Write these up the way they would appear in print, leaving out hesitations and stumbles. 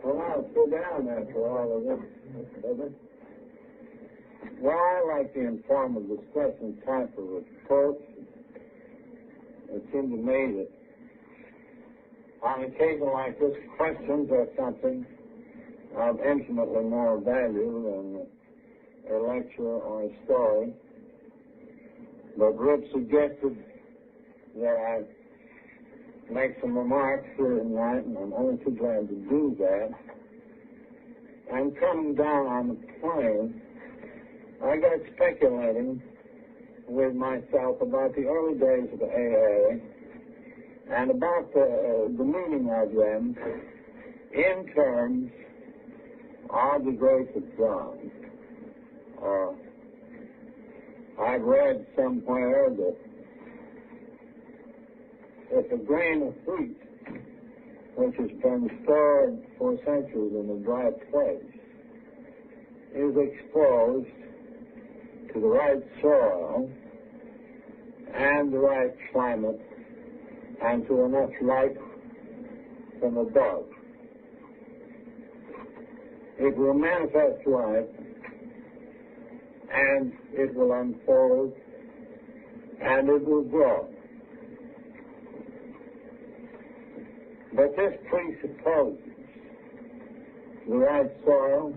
Well, I'll sit down after all of this, doesn't it? Well, I like the informal discussion type of approach. It seemed to me that on occasion like this, questions are something of infinitely more value than a lecture or a story. But Rip suggested that I make some remarks here tonight, and I'm only too glad to do that. And coming down on the plane, I got speculating with myself about the early days of the AA and about the meaning of them in terms of the grace of God. I've read somewhere that if a grain of wheat, which has been stored for centuries in a dry place, is exposed to the right soil and the right climate and to enough light from above, it will manifest life and it will unfold and it will grow. But this presupposes the right soil,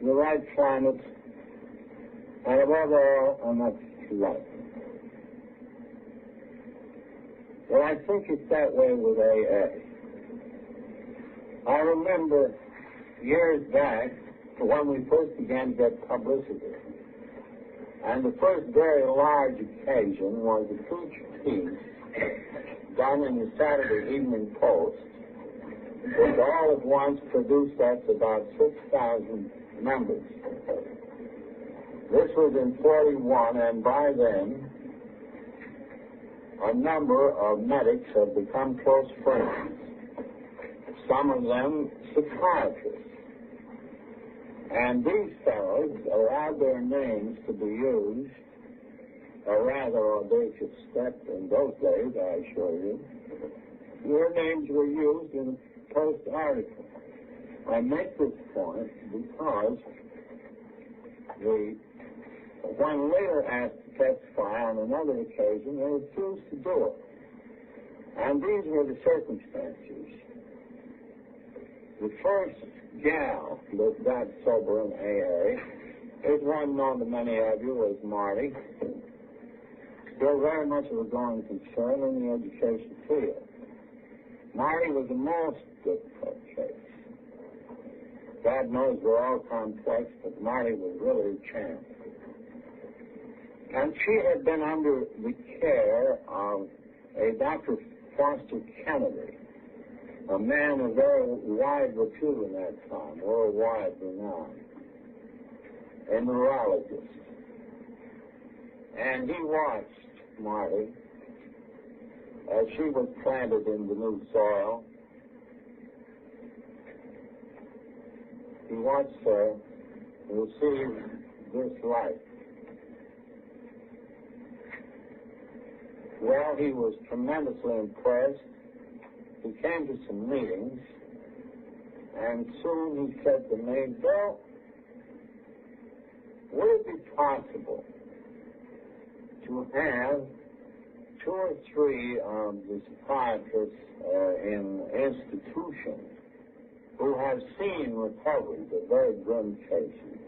the right climate, and above all, enough light. Well, I think it's that way with AA. I remember years back when we first began to get publicity, and the first very large occasion was a huge piece done in the Saturday Evening Post, which all at once produced us about 6,000 members. This was in 41, and by then, a number of medics have become close friends, some of them psychiatrists. And these fellows allowed their names to be used, a rather audacious step in those days, I assure you. Their names were used in a Post article. I make this point because when later asked to testify on another occasion, they refused to do it. And these were the circumstances. The first gal that got sober in AA is one known to many of you as Marty. Still very much of a going concern in the education field. Marty was a most difficult case. God knows we're all complex, but Marty was really a champ. And she had been under the care of a Dr. Foster Kennedy, a man of very wide repute in that time, worldwide renowned, a neurologist. And he watched Marty as she was planted in the new soil. He watched her receive this life. Well, he was tremendously impressed. He came to some meetings, and soon he said to me, Bill, would it be possible to have 2 or 3 of the psychiatrists in institutions who have seen recoveries of very grim cases,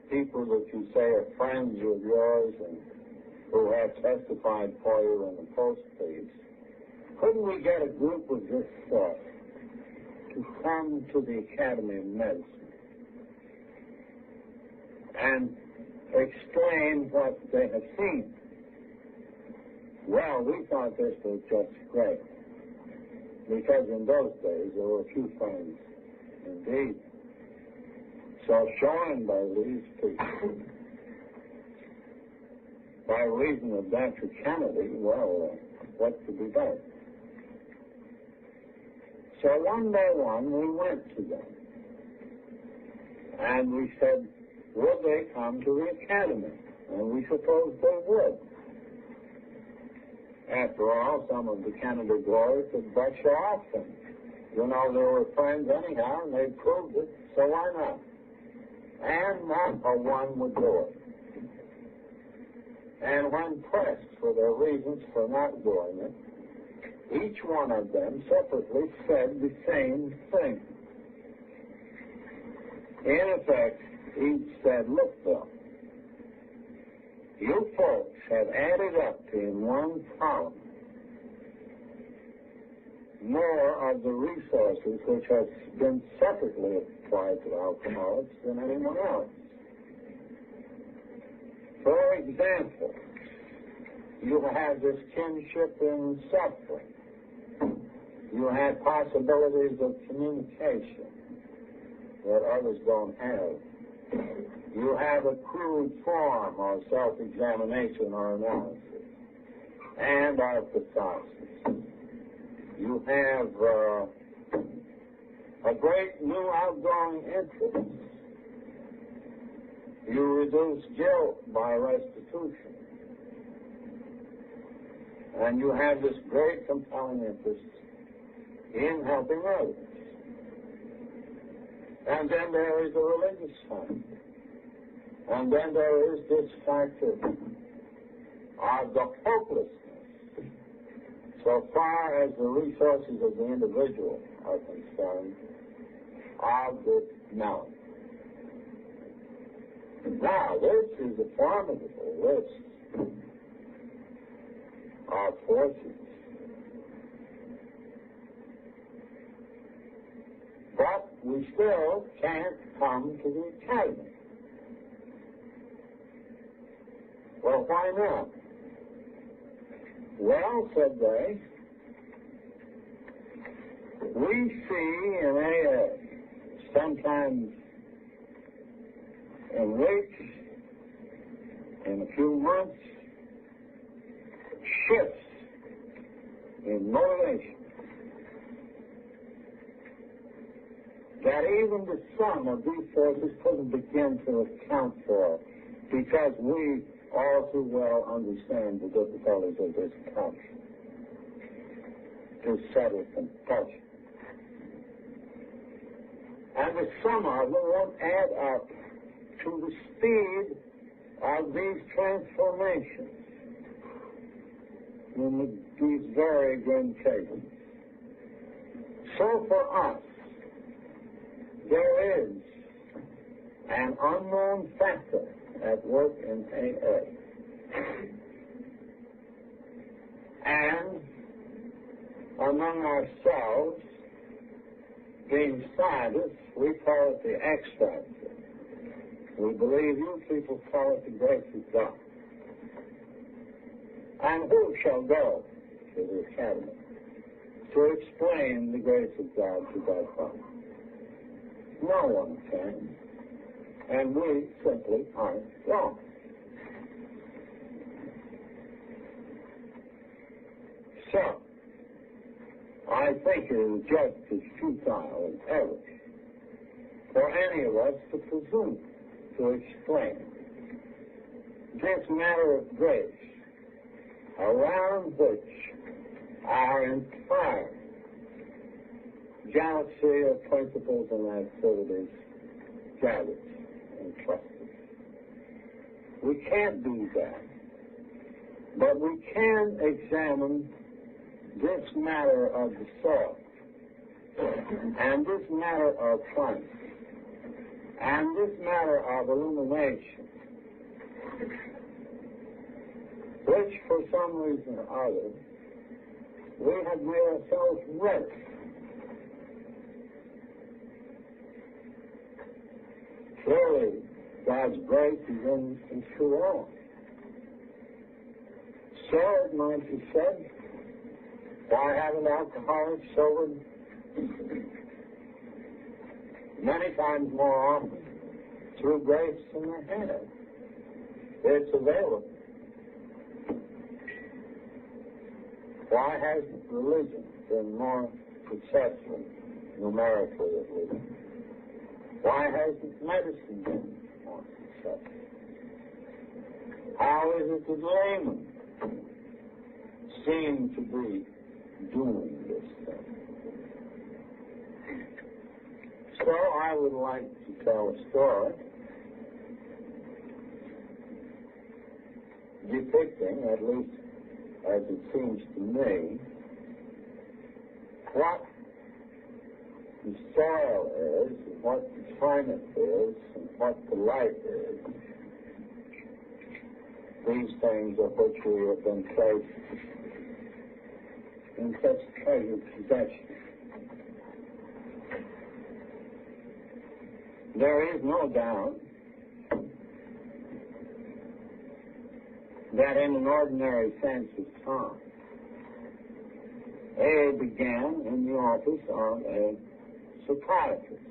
people that you say are friends of yours and who have testified for you in the Post piece? Couldn't we get a group of this sort to come to the Academy of Medicine and explain what they have seen? Well, we thought this was just great, because in those days there were a few friends indeed. So joined by these people, by reason of Dr. Kennedy, well, what could be done? So one by one we went to them, and we said, would they come to the Academy? And we supposed they would. After all, some of the Canada glories could brush off them. You know, they were friends anyhow, and they proved it, so why not? And not a one would do it. And when pressed for their reasons for not doing it, each one of them separately said the same thing. In effect, each said, look, Bill, you folks have added up in one column more of the resources which have been separately applied to alcoholics than anyone else. For example, you have this kinship in suffering. You have possibilities of communication that others don't have. You have a crude form of self-examination or analysis and of catharsis. You have a great new outgoing interest. You reduce guilt by restitution. And you have this great compelling interest in helping others. And then there is a religious side. And then there is this factor of the hopelessness, so far as the resources of the individual are concerned, of the malady. Now, this is a formidable list of forces. But we still can't come to the academy. Well, why not? Well, said they, we see in AA sometimes in weeks, in a few months, shifts in motivation that even the sum of these forces couldn't begin to account for, because we all too well understand the difficulties of this country to settle compulsion. And the sum of them won't add up to the speed of these transformations in these very grim cases. So for us, there is an unknown factor at work in AA. And among ourselves, being scientists, we call it the X factor. We believe you people call it the grace of God. And who shall go to the academy to explain the grace of God to God Father? No one can. And we simply aren't wrong. So, I think it is just as futile as ever for any of us to presume to explain this matter of grace around which our entire galaxy of principles and activities gathers and clusters. We can't do that, but we can examine this matter of the soul and this matter of climate and this matter of illumination, which for some reason or other we have made ourselves ready. Clearly, God's grace is in through all. So it might be said, why haven't alcoholics sobered many times more often through grace than they have? It's available. Why hasn't religion been more successful, numerically at least? Why hasn't medicine been more successful? How is it that laymen seem to be doing this thing. So I would like to tell a story depicting, at least as it seems to me, what the soil is, what the climate is, and what the life is. These things of which we have been placed in such treasured possession. There is no doubt that in an ordinary sense of time, A began in the office of a psychiatrist.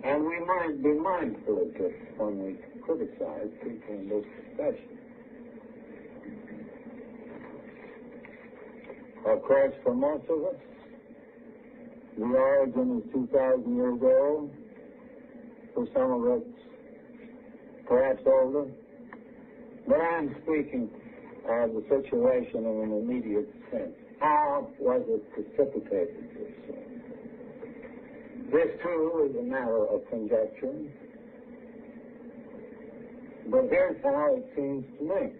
And we might be mindful of this when we criticize people in this profession. Of course, for most of us, the origin is 2,000 years old. For some of us, perhaps older. But I'm speaking of the situation in an immediate sense. How was it precipitated, this thing? This, too, is a matter of conjecture. But here's how it seems to me.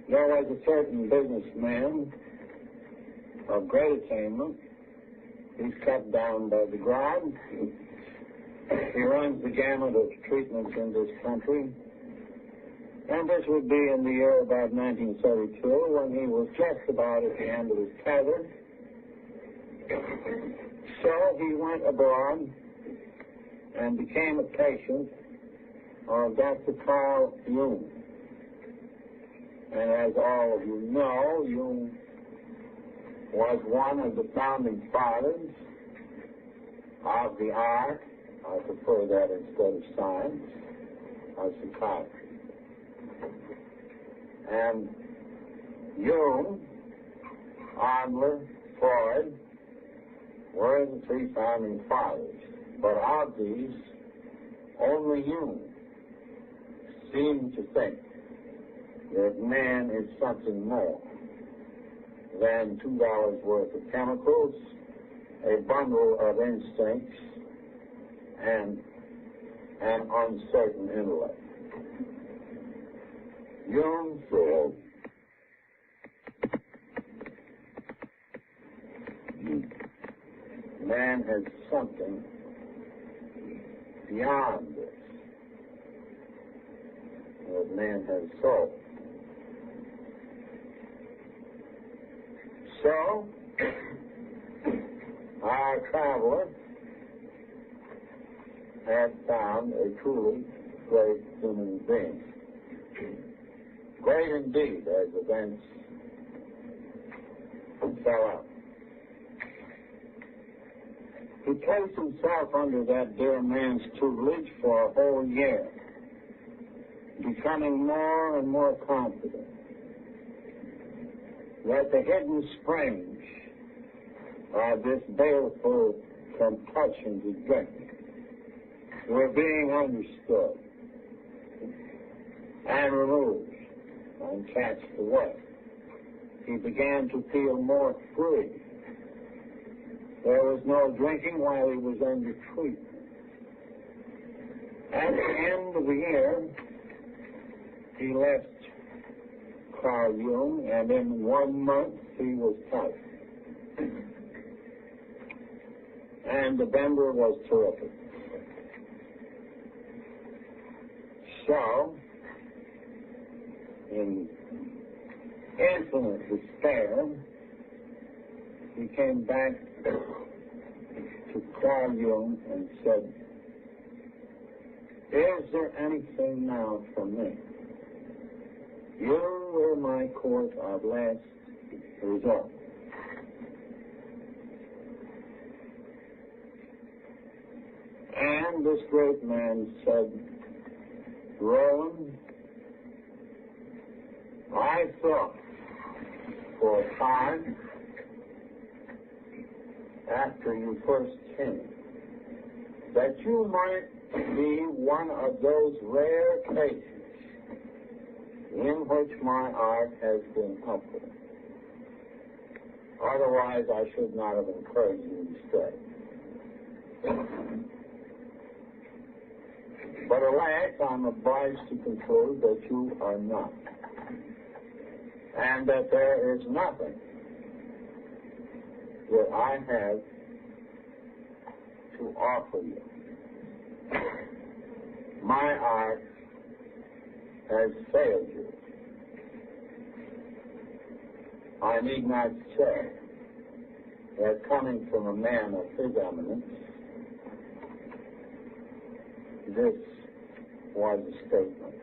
There was a certain businessman of great attainment. He's cut down by the ground. He runs the gamut of treatments in this country. And this would be in the year about 1932, when he was just about at the end of his tether. So he went abroad and became a patient of Dr. Carl Jung. And as all of you know, Jung was one of the founding fathers of the art, I prefer that instead of science, of psychiatry. And Jung, Adler, Freud were the three founding fathers. But of these, only Jung seemed to think that man is something more than $2 worth of chemicals, a bundle of instincts, and an uncertain intellect. Jung said, man has something beyond this. That man has soul. So, our traveler had found a truly great human being. Great indeed, as events fell out. He placed himself under that dear man's tutelage for a whole year, becoming more and more confident that the hidden springs of this baleful compulsion to drink were being understood and removed and cast away. He began to feel more free. There was no drinking while he was under treatment. At the end of the year, he left Carl Jung, and in 1 month he was tight. And the bender was terrific. So, in infinite despair, he came back to Carl Jung and said, "Is there anything now for me? You were my court of last resort." And this great man said, "Roland, I thought for a time after you first came that you might be one of those rare cases in which my art has been helpful. Otherwise, I should not have encouraged you to stay. But alas, I'm obliged to conclude that you are not, and that there is nothing that I have to offer you. My art has failed you. I need not say that coming from a man of his eminence, this was a statement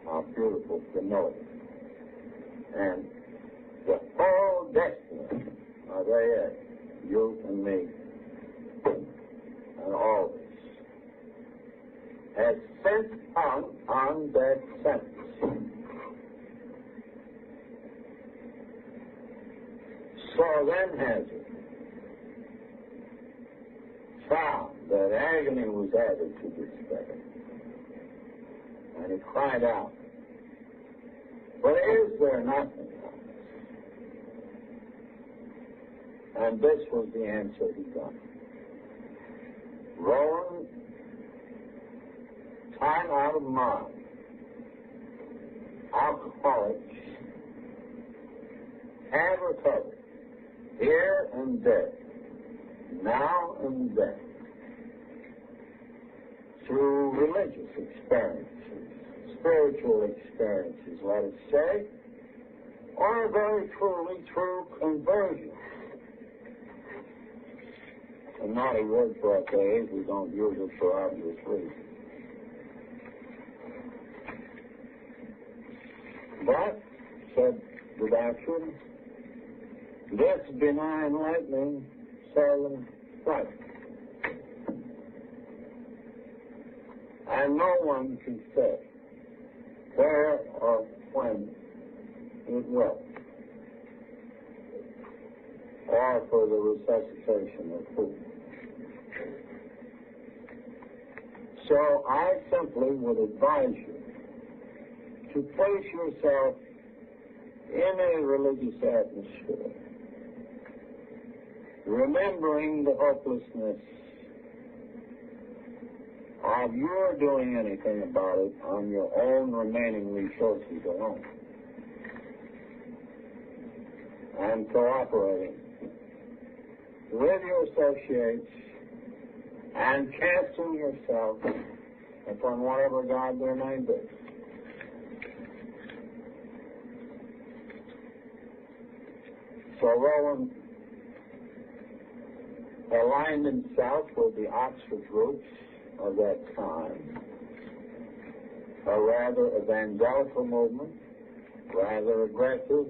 of beautiful humility. And the whole destiny of AA, you and me, and all of us, has since hung on that sentence. So then has it found that agony was added to despair. And he cried out, but is there nothing else? And this was the answer he got. Roland, time out of mind, alcoholics have recovered here and there, now and then, through religious experiences, spiritual experiences, let us say, or very truly through conversion. A naughty word for us age, we don't use it for obvious reasons. But, said the doctor, this benign lightning seldom strikes. And no one can say where or when it will, or for the resuscitation of food. So I simply would advise you to place yourself in a religious atmosphere, remembering the hopelessness of your doing anything about it on your own remaining resources alone, and cooperating with your associates and casting yourself upon whatever God there may be. So Roland aligned himself with the Oxford groups of that time, a rather evangelical movement, rather aggressive,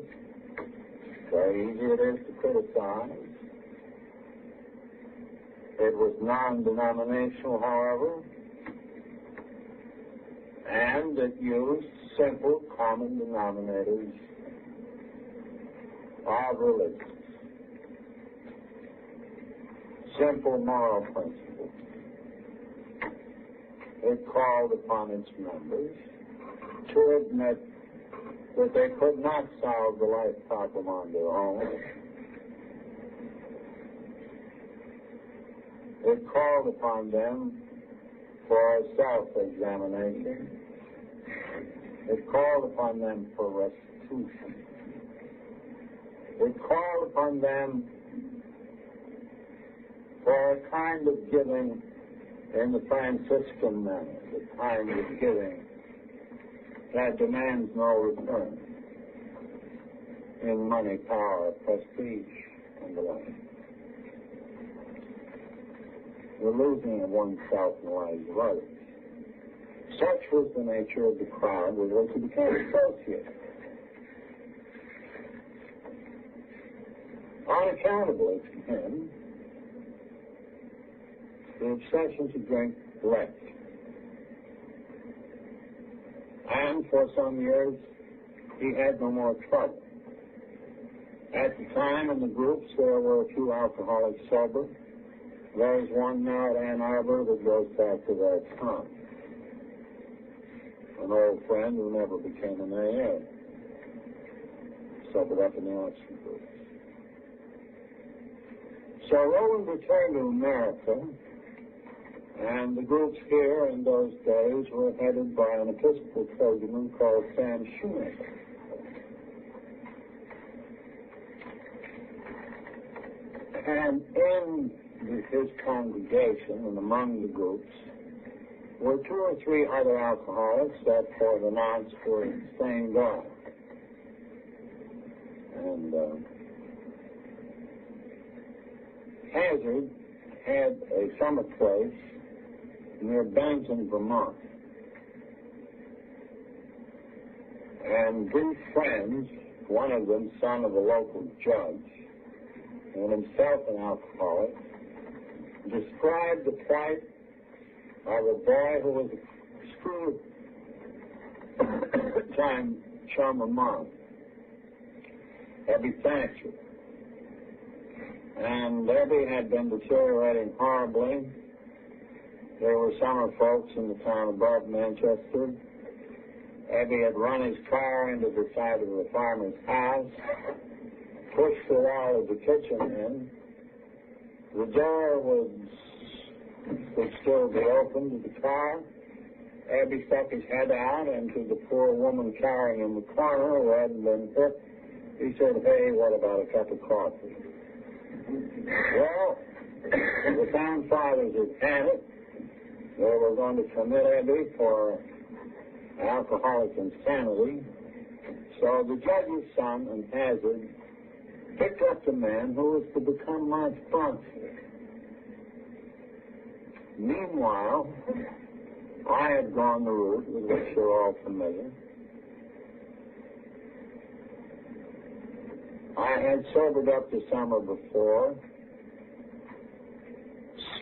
very easy it is to criticize. It was non-denominational, however, and it used simple common denominators of religion, simple moral principles. It called upon its members to admit that they could not solve the life problem on their own. It called upon them for self-examination. It called upon them for restitution. It called upon them for a kind of giving in the Franciscan manner, the kind of giving that demands no return in money, power, prestige, and the like. The losing of oneself in the lives of others. Such was the nature of the crowd with which he became associated. Unaccountably to him, the obsession to drink left. And for some years, he had no more trouble. At the time in the groups, there were a few alcoholics sober. There's one now at Ann Arbor that goes back to that time. An old friend who never became an AA. sobered up in the election group. So Roland returned to America, and the groups here in those days were headed by an Episcopal clergyman called Sam Shoemaker. And in his congregation and among the groups were 2 or 3 other alcoholics that for the nonce were staying gone. And Hazard had a summer place near Bennington, Vermont. And these friends, one of them son of a local judge, and himself an alcoholic, described the plight of a boy who was a school time chum of mine, Ebby Thatcher. And Ebby had been deteriorating horribly. There were summer folks in the town above Manchester. Ebby had run his car into the side of the farmer's house, pushed the wall of the kitchen in. The door could still be open to the car. Ebby stuck his head out, and to the poor woman cowering in the corner who hadn't been hit, he said, "Hey, what about a cup of coffee?" Well, the town fathers had had it. They were going to commit Ebby for alcoholic insanity. So the judge's son and Hazard picked up the man who was to become my sponsor. Meanwhile, I had gone the route with which you're all familiar. I had sobered up the summer before,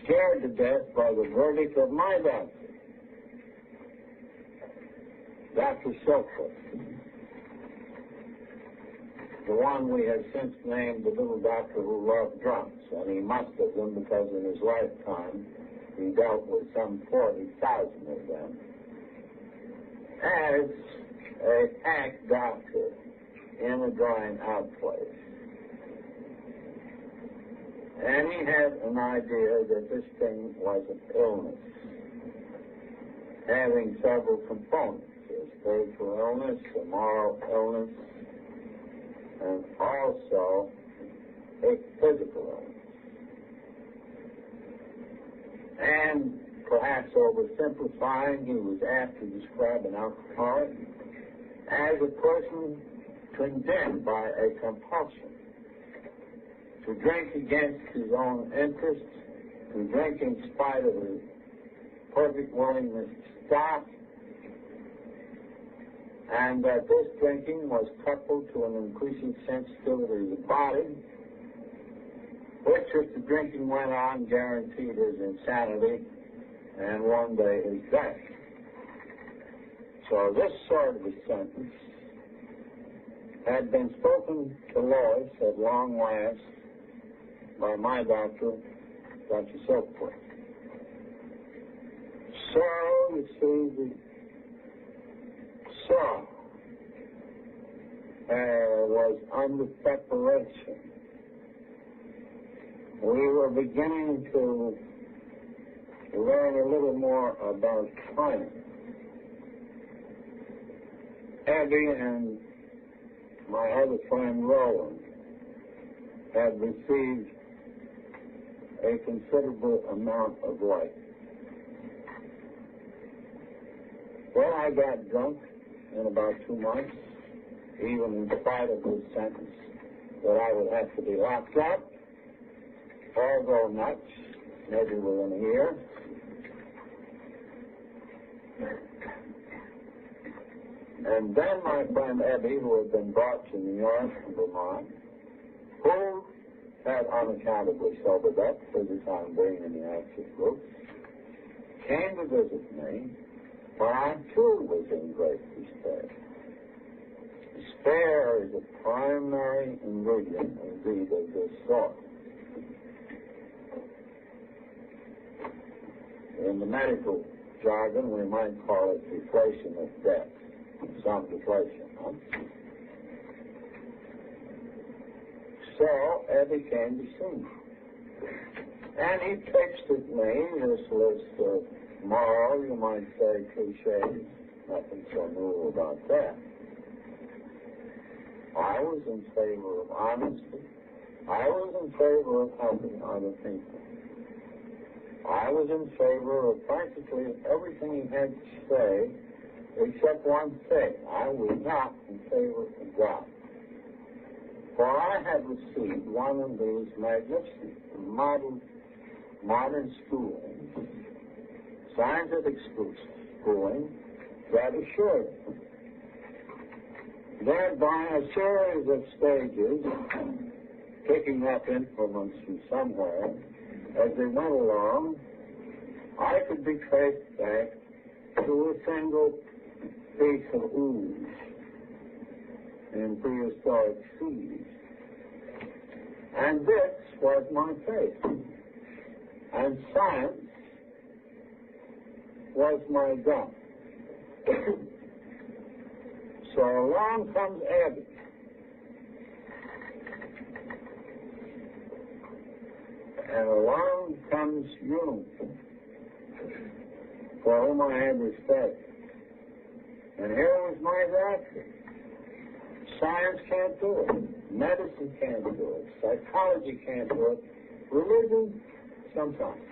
scared to death by the verdict of my doctor, Dr. Silkwood, the one we have since named the little doctor who loved drunks, and he must have them because in his lifetime he dealt with some 40,000 of them, as a hack doctor in a drawing-out place. And he had an idea that this thing was an illness, having several components: a spiritual illness, a moral illness, and also a physical illness. And perhaps oversimplifying, he was apt to describe an alcoholic as a person condemned by a compulsion to drink against his own interests, to drink in spite of his perfect willingness to stop, and that this drinking was coupled to an increasing sensitivity of the body, which, if the drinking went on, guaranteed his insanity and one day his death. So this sort of a sentence had been spoken to Lois at long last by my doctor, Dr. Silkwood. So, you see, was under preparation. We were beginning to learn a little more about training. Ebby and my other friend Roland had received a considerable amount of light. Well, I got drunk in about 2 months, even in spite of his sentence that I would have to be locked up or go nuts, maybe within a year. And then my friend Ebby, who had been brought to New York from Vermont, who had unaccountably sobered up for the time being in the active group, came to visit me, but I too was in great despair. Despair is a primary ingredient, indeed, of this sort. In the medical jargon, we might call it deflation of death. Some deflation, huh? So Eddie came to see me. And he pitched at me this list of moral, you might say, cliches. Nothing so new about that. I was in favor of honesty. I was in favor of helping other people. I was in favor of practically everything he had to say, except one thing. I was not in favor of God. For I had received one of these magnificent modern schooling, scientific schooling, that assured that by a series of stages, picking up implements from somewhere, as they went along, I could be traced back to a single piece of ooze in prehistoric seas. And this was my faith. And science was my God. So along comes Abby. And along comes you, for whom I had respect. And here was my doctor. Science can't do it. Medicine can't do it. Psychology can't do it. Religion, sometimes.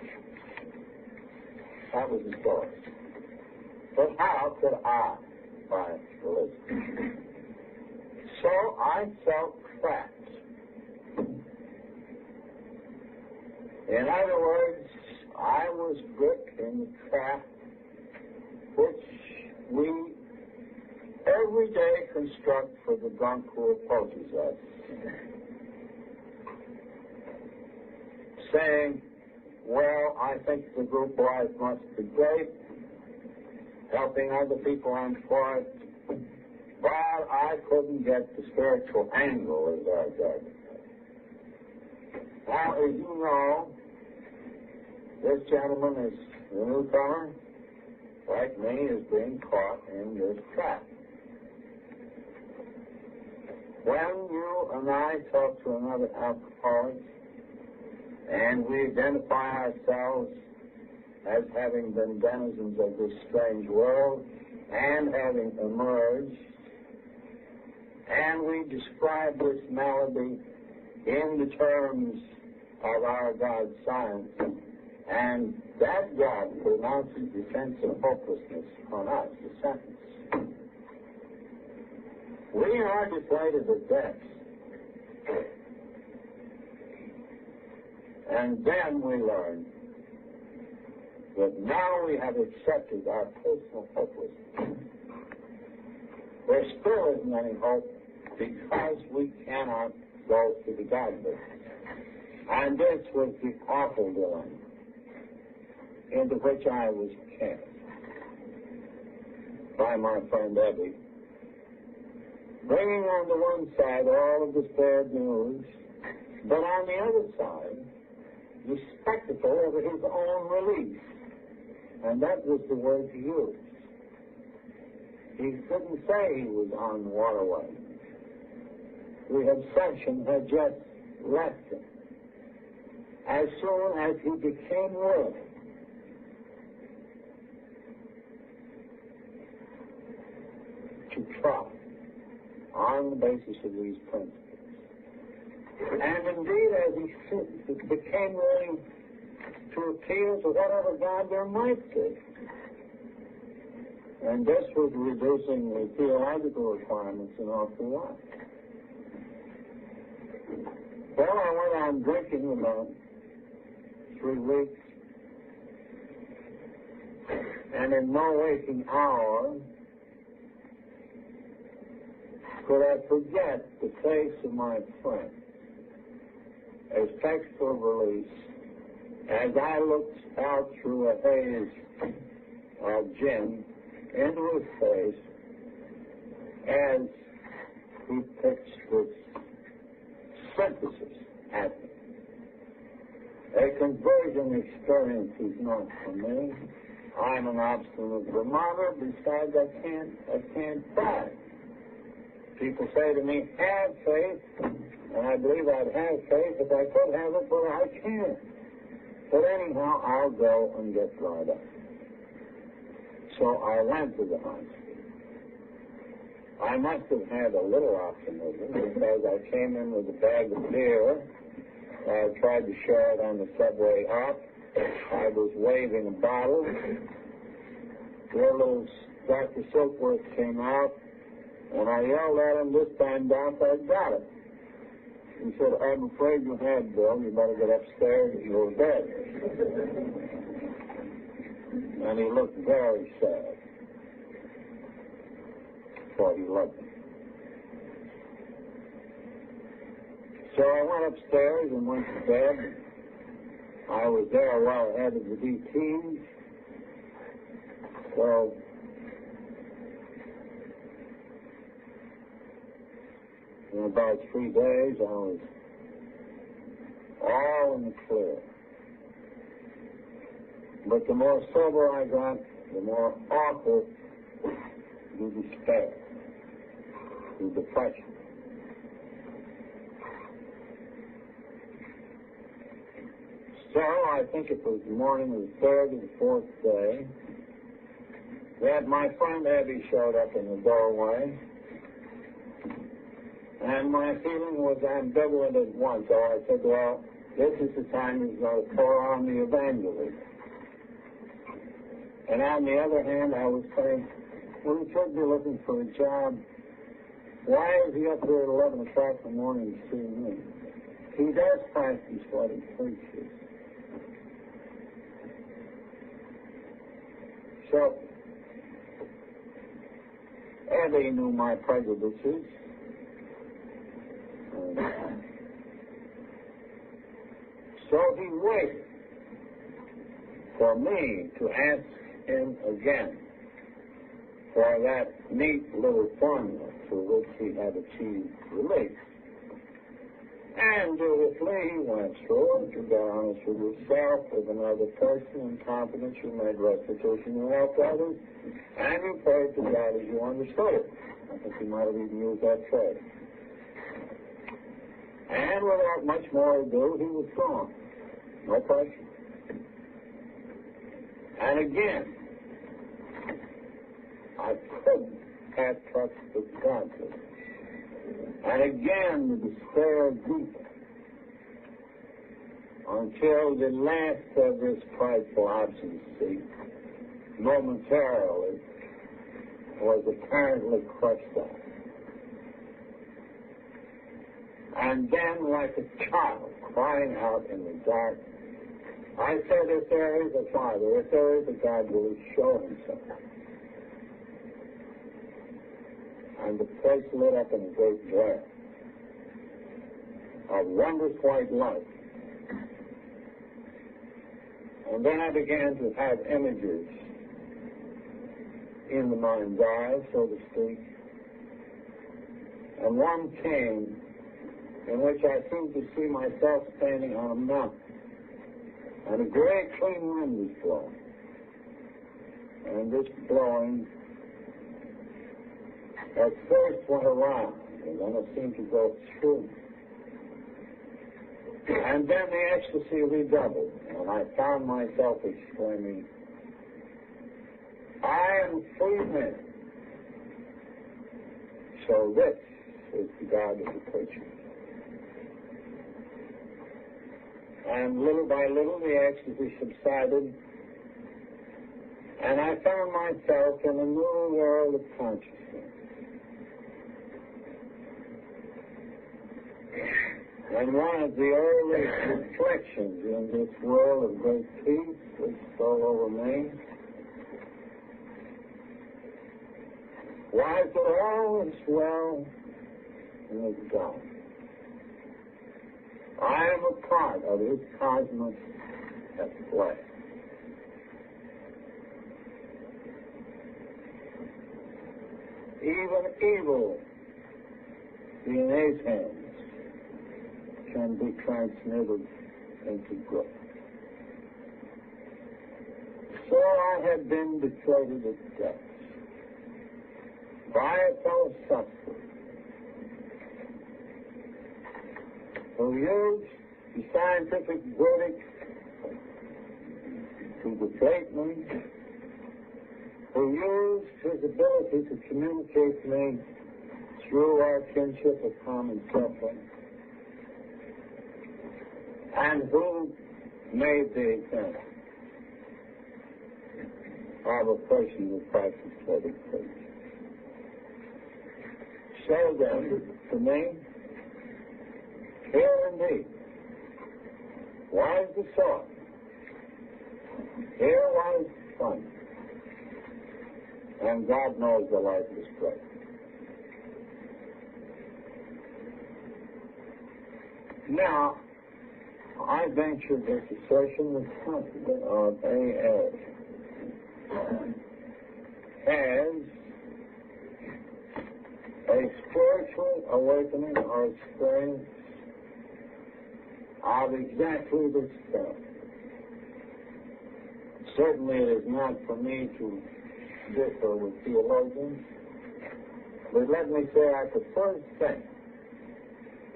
That was the story. But how could I find religion? So I felt trapped. In other words, I was gripped in the trap which we every day construct for the drunk who approaches us, saying, well, I think the group life must be great, helping other people, I'm for it, but I couldn't get the spiritual angle as I got. Now, as you know, this gentleman is a newcomer, like me, is being caught in this trap. When you and I talk to another alcoholic, and we identify ourselves as having been denizens of this strange world, and having emerged, and we describe this malady in the terms of our God science, and that God pronounces the sense of hopelessness on us, the sentence. We are deflated at best. And then we learn that now we have accepted our personal hopelessness. There still isn't any hope because we cannot go to the God business. And this was the awful dilemma into which I was cast by my friend Eddie, bringing on the one side all of this bad news, but on the other side, the spectacle of his own release. And that was the word he used. He didn't say he was on the waterway. The obsession had just left him. As soon as he became willing to try on the basis of these principles. And indeed, as he became willing to appeal to whatever God there might be. And this was reducing the theological requirements an awful lot. Well, I went on drinking about 3 weeks, and in no waking hour could I forget the face of my friend as textful release as I looked out through a haze of gin into his face as he pitched this synthesis at me. A conversion experience is not for me. I'm an obstinate Vermonter. Besides, I can't fight. People say to me, have faith. And I believe I'd have faith if I could have it, but I can't. But anyhow, I'll go and get dried up. So I went to the hunt. I must have had a little optimism because I came in with a bag of beer. I tried to share it on the subway up. I was waving a bottle. The little Dr. Silkworth came out, and I yelled at him, this time, Doc, I got it. He said, I'm afraid you had, Bill. You better get upstairs and go to bed. And he looked very sad. For he loved me. So I went upstairs and went to bed. I was there well ahead of the DTs. So in about 3 days, I was all in the clear. But the more sober I got, the more awful the despair, the depression. So I think it was the morning of the third or the fourth day that my friend Abby showed up in the doorway. And my feeling was ambivalent at once. So I said, well, this is the time he's going to pour on the evangelism. And on the other hand, I was saying, well, he should be looking for a job. Why is he up here at 11 o'clock in the morning to see me? He does practice what he preaches. So, Abby knew my prejudices. So he waited for me to ask him again for that neat little formula through which he had achieved release. And dutifully he went through it to be honest with yourself, with another person, in confidence you made restitution, you helped others, and you prayed to God as you understood it. I think he might have even used that phrase. And without much more ado, he was gone. No question. And again, I couldn't have touched the conscience. And again, the despair deepened until the last of this frightful absence momentarily was apparently crushed off. And then, like a child crying out in the dark, I said, if there is a Father, if there is a God, will he show himself? And the place lit up in a great glare of wondrous white light. And then I began to have images in the mind's eye, so to speak. And one came in which I seemed to see myself standing on a mountain. And a great clean wind was blowing. And this blowing at first went around, and then it seemed to go through. And then the ecstasy redoubled, and I found myself exclaiming, I am a free man. So this is the God of the preacher. And little by little the ecstasy subsided, and I found myself in a new world of consciousness. And one of the early reflections in this world of great peace which stole over me was that all is well with God. I am a part of his cosmos at play. Even evil in his hands can be transmitted into good. So I have been betrayed at death by a fellow sufferer who used the scientific verdict to deflate me, who used his ability to communicate me through our kinship of common suffering, and who made the example of a person who practiced perfect faith. So then, to me, here indeed was the source. Here was fun. And God knows the life is great. Now, I venture this assertion with confidence of AA as a spiritual awakening or experience of exactly this stuff. Certainly it is not for me to differ with theologians, but let me say I could first say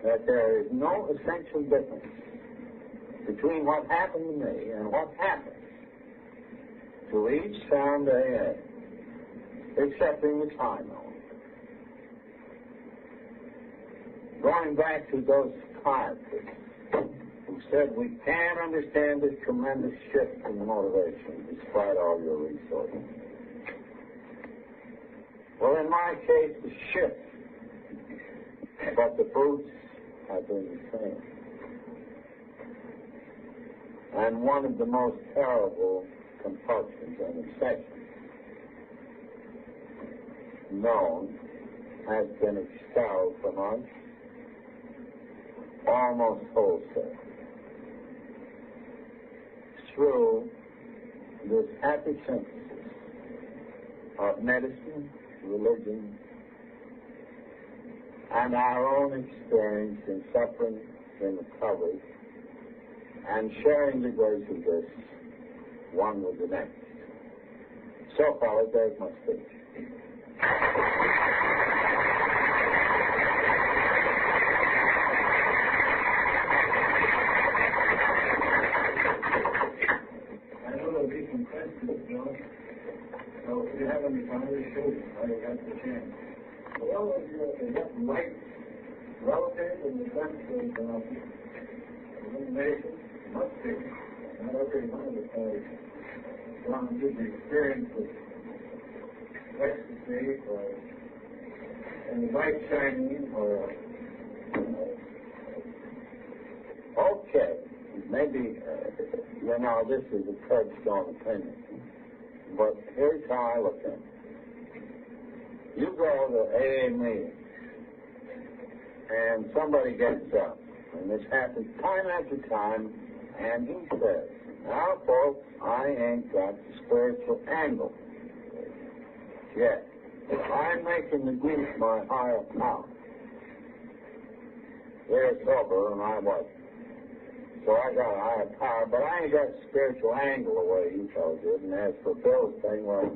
that there is no essential difference between what happened to me and what happens to each sound AA, excepting the time element. Going back to those psychiatrists who said we can't understand this tremendous shift in motivation despite all your resources. Well, in my case, the shift, but the fruits have been the same. And one of the most terrible compulsions and obsessions known has been expelled from us almost wholesale through this happy synthesis of medicine, religion, and our own experience in suffering, in recovery, and sharing the grace of this one with the next. So far, there's my speech. I know there'll be some questions, John. So if you have any conversation, I got the chance. Well, is that right relative in the sense of elimination? Must be. Not every one of us has gone through the experience of ecstasy or any light shining or okay. Maybe, this is a curbstone opinion. But here's how I look at it. You go to AA meeting, and somebody gets up, and this happens time after time, and he says, now, folks, I ain't got the spiritual angle yet. I'm making the grief my higher power. They're sober, and I wasn't. So I got a higher power, but I ain't got a spiritual angle the way you fellas did. And as for Bill's thing, well,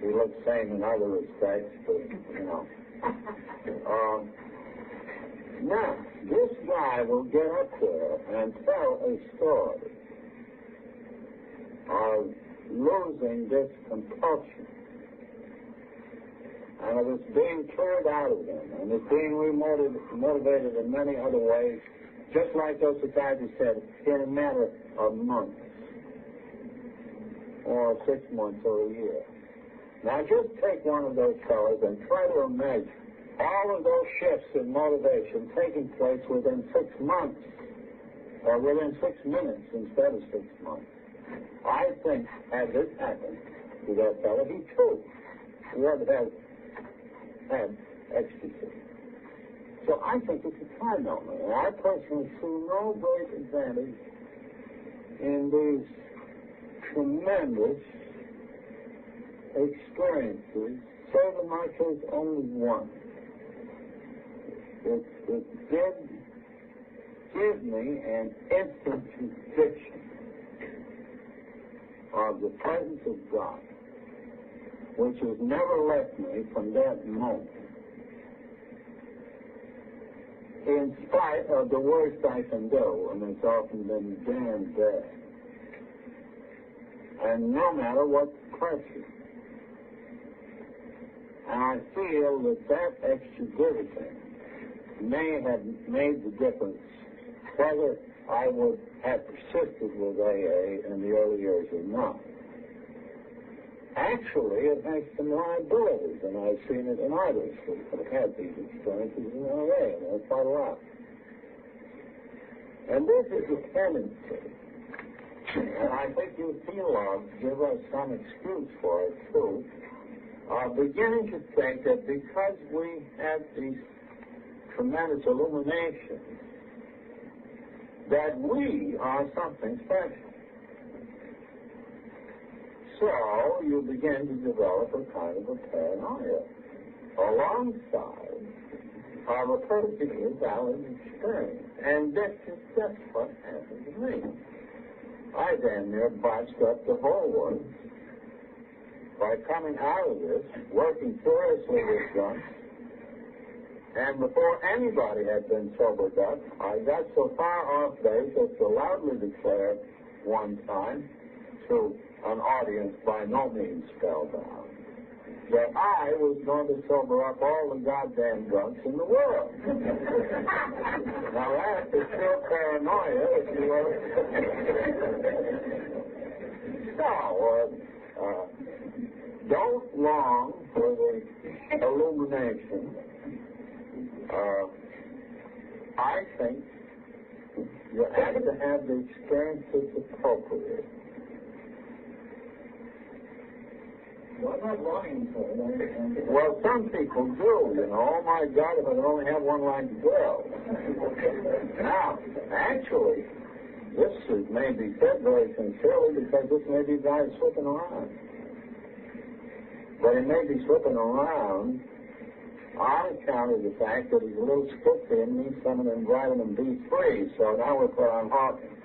he looks same in other respects, but, now, this guy will get up there and tell a story of losing this compulsion. And of it's being cleared out of him, and it's being motivated in many other ways, just like those psychiatrists said, in a matter of months, or 6 months, or a year. Now, just take one of those fellows and try to imagine all of those shifts in motivation taking place within 6 months, or within 6 minutes instead of 6 months. I think, had this happened to that fellow, he too would have had ecstasy. So I think it's a time element. And I personally see no great advantage in these tremendous experiences, save in my case only one. It did give me an instant conviction of the presence of God, which has never left me from that moment. in spite of the worst I can do, and it's often been damn bad. And no matter what pressure. And I feel that extra giving may have made the difference whether I would have persisted with AA in the early years or not. Actually, it makes some liabilities, and I've seen it in others who have had these experiences in AA, and there's quite a lot. And this is a tendency, and I think you theologues give us some excuse for it, too, beginning to think that because we have these tremendous illuminations, that we are something special. So you begin to develop a kind of a paranoia alongside of a perfectly valid experience. And this is just what happened to me. I damn near botched up the whole world by coming out of this, working furiously with guns, and before anybody had been sobered up, I got so far off base as to loudly declare one time to an audience by no means spellbound that I was going to sober up all the goddamn drunks in the world. Now that is still paranoia, if you will. So, don't long for the illumination. I think you have to have the experience that's appropriate. Well, I'm not longing for it. Well, some people do, you know. Oh, my God, if I could only have one like Bill. Now, actually, this may be said very sincerely because this may be a guy slipping around. But he may be slipping around on account of the fact that he's a little skitsy and needs someone to invite him and be free. So now we're put on Hawkins.